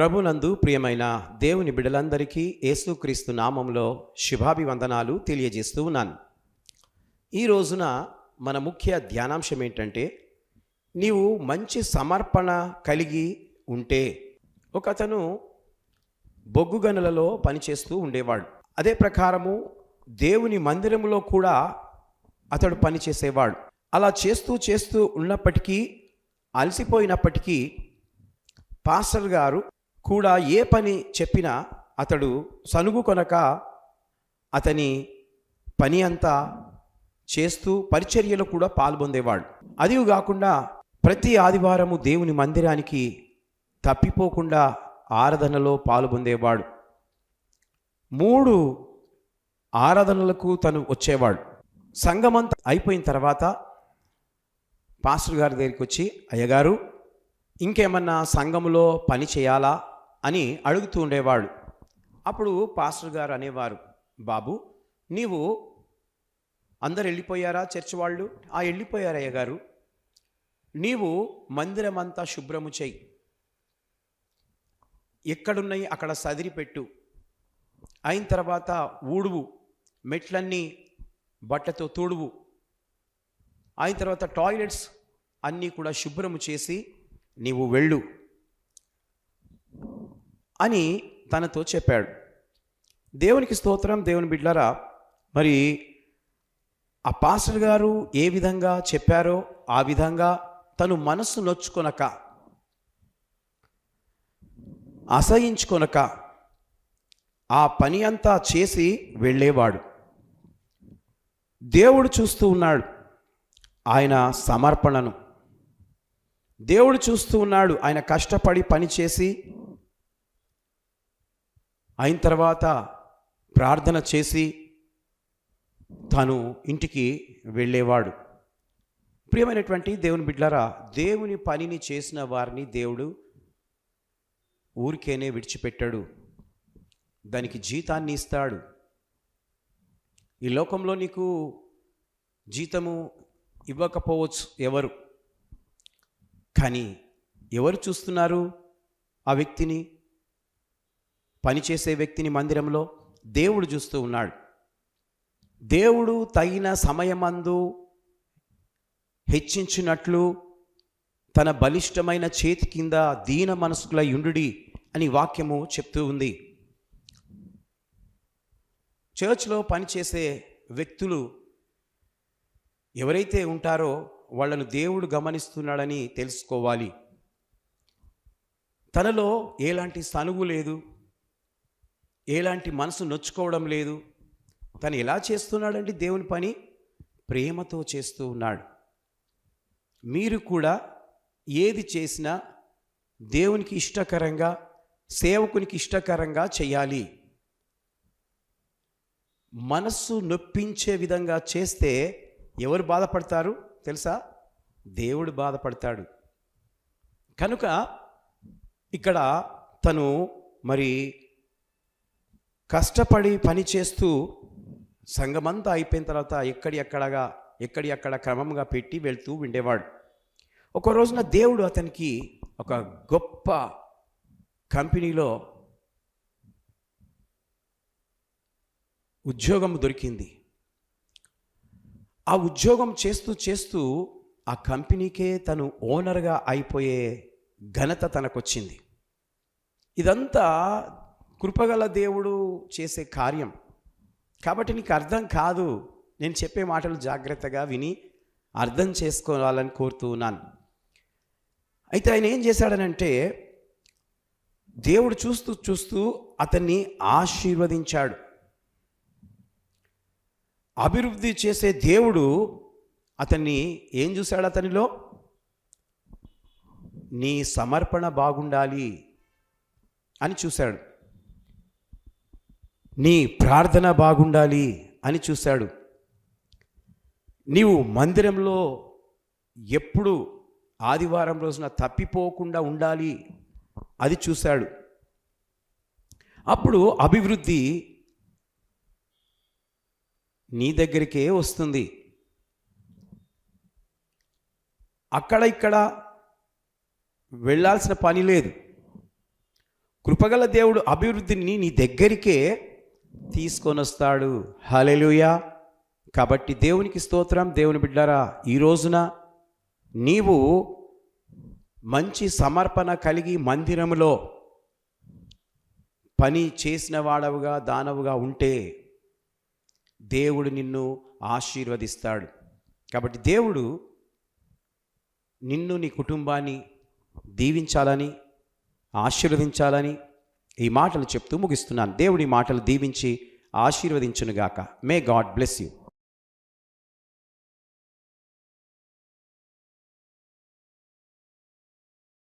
ప్రభునందు ప్రియమైన దేవుని బిడ్డలందరికీ యేసుక్రీస్తు నామంలో శుభాభివందనాలు తెలియజేస్తూ ఉన్నాను. ఈ రోజున మన ముఖ్య ధ్యానాంశం ఏంటంటే, నీవు మంచి సమర్పణ కలిగి ఉంటే. ఒకతను బొగ్గు గనులలో పనిచేస్తూ ఉండేవాడు. అదే ప్రకారము దేవుని మందిరంలో కూడా అతడు పనిచేసేవాడు. అలా చేస్తూ ఉన్నప్పటికీ, అలసిపోయినప్పటికీ పాస్టర్ గారు కూడా ఏ పని చెప్పినా అతడు సనుగు కొనక అతని పని అంతా చేస్తూ పరిచర్యలో కూడా పాల్పొందేవాడు. అది కాకుండా ప్రతి ఆదివారము దేవుని మందిరానికి తప్పిపోకుండా ఆరాధనలో పాల్పొందేవాడు. 3 ఆరాధనలకు తను వచ్చేవాడు. సంఘమంతా అయిపోయిన తర్వాత పాస్టర్ గారి దగ్గరికి వచ్చి, అయ్యగారు ఇంకేమన్నా సంఘములో పని చేయాలా అని అడుగుతూ ఉండేవాడు. అప్పుడు పాస్టర్ గారు అనేవారు, బాబు నీవు అందరు వెళ్ళిపోయారా చర్చ్ వాళ్ళు? వెళ్ళిపోయారు అయ్యగారు. నీవు మందిరం అంతా శుభ్రము చెయ్యి, ఎక్కడున్నాయి అక్కడ సదిరిపెట్టు, అయిన తర్వాత ఊడువు, మెట్లన్నీ బట్టతో తుడువు, అయిన తర్వాత టాయిలెట్స్ అన్నీ కూడా శుభ్రము చేసి నీవు వెళ్ళు అని తనతో చెప్పాడు. దేవునికి స్తోత్రం. దేవుని బిడ్డలారా, మరి ఆ పాస్టర్ గారు ఏ విధంగా చెప్పారో ఆ విధంగా తను మనస్సు నొచ్చుకొనక, అసహించుకొనక ఆ పని అంతా చేసి వెళ్ళేవాడు. దేవుడు చూస్తూ ఉన్నాడు ఆయన సమర్పణను. దేవుడు చూస్తూ ఉన్నాడు ఆయన కష్టపడి పనిచేసి అయిన తర్వాత ప్రార్థన చేసి తాను ఇంటికి వెళ్ళేవాడు. ప్రియమైనటువంటి దేవుని బిడ్డలారా, దేవుని పనిని చేసిన వారిని దేవుడు ఊరికేనే విడిచిపెట్టాడు, దానికి జీతాన్ని ఇస్తాడు. ఈ లోకంలో నీకు జీతము ఇవ్వకపోవచ్చు ఎవరు, కానీ ఎవరు చూస్తున్నారు ఆ వ్యక్తిని, పనిచేసే వ్యక్తిని మందిరంలో? దేవుడు చూస్తూ ఉన్నాడు. దేవుడు తగిన సమయమందు హెచ్చించినట్లు తన బలిష్టమైన చేతి కింద దీన మనస్కుల యుండుడి అని వాక్యము చెప్తూ ఉంది. చర్చ్లో పనిచేసే వ్యక్తులు ఎవరైతే ఉంటారో వాళ్ళను దేవుడు గమనిస్తున్నాడని తెలుసుకోవాలి. తనలో ఎలాంటి సనుగు లేదు, ఎలాంటి మనసు నొచ్చుకోవడం లేదు. తను ఎలా చేస్తున్నాడంటే దేవుని పని ప్రేమతో చేస్తూ ఉన్నాడు. మీరు కూడా ఏది చేసినా దేవునికి ఇష్టకరంగా, సేవకునికి ఇష్టకరంగా చేయాలి. మనస్సు నొప్పించే విధంగా చేస్తే ఎవరు బాధపడతారు తెలుసా? దేవుడు బాధపడతాడు. కనుక ఇక్కడ తను మరి కష్టపడి పని చేస్తూ సంఘమంతా అయిపోయిన తర్వాత ఎక్కడి క్రమంగా పెట్టి వెళ్తూ ఉండేవాడు. ఒక రోజున దేవుడు అతనికి ఒక గొప్ప కంపెనీలో ఉద్యోగం దొరికింది. ఆ ఉద్యోగం చేస్తూ ఆ కంపెనీకే తను ఓనర్గా అయిపోయే ఘనత తనకొచ్చింది. ఇదంతా కృపగల దేవుడు చేసే కార్యం. కాబట్టి నీకు అర్థం కాదు, నేను చెప్పే మాటలు జాగ్రత్తగా విని అర్థం చేసుకోవాలని కోరుతూ ఉన్నాను. అయితే ఆయన ఏం చేశాడనంటే, దేవుడు చూస్తూ అతన్ని ఆశీర్వదించాడు. అభివృద్ధి చేసే దేవుడు అతన్ని ఏం చూశాడు? అతనిలో నీ సమర్పణ బాగుండాలి అని చూశాడు, నీ ప్రార్థన బాగుండాలి అని చూశాడు, నీవు మందిరంలో ఎప్పుడు ఆదివారం రోజున తప్పిపోకుండా ఉండాలి అది చూశాడు. అప్పుడు అభివృద్ధి నీ దగ్గరికే వస్తుంది. అక్కడ ఇక్కడ వెళ్ళాల్సిన పని లేదు. కృపగల దేవుడు అభివృద్ధిని నీ దగ్గరికే తీసుకొని వస్తాడు. హల్లెలూయా. కాబట్టి దేవునికి స్తోత్రం. దేవుని బిడ్డలారా, ఈ రోజున నీవు మంచి సమర్పణ కలిగి మందిరములో పని చేసిన వాడవుగా దానవుగా ఉంటే దేవుడు నిన్ను ఆశీర్వదిస్తాడు. కాబట్టి దేవుడు నిన్ను నీ కుటుంబాన్ని దీవించాలని ఆశీర్వదించాలని ఈ మాటలు చెప్తూ ముగిస్తున్నాను. దేవుడి మాటలు దీవించి ఆశీర్వదించునుగాక. May God bless you.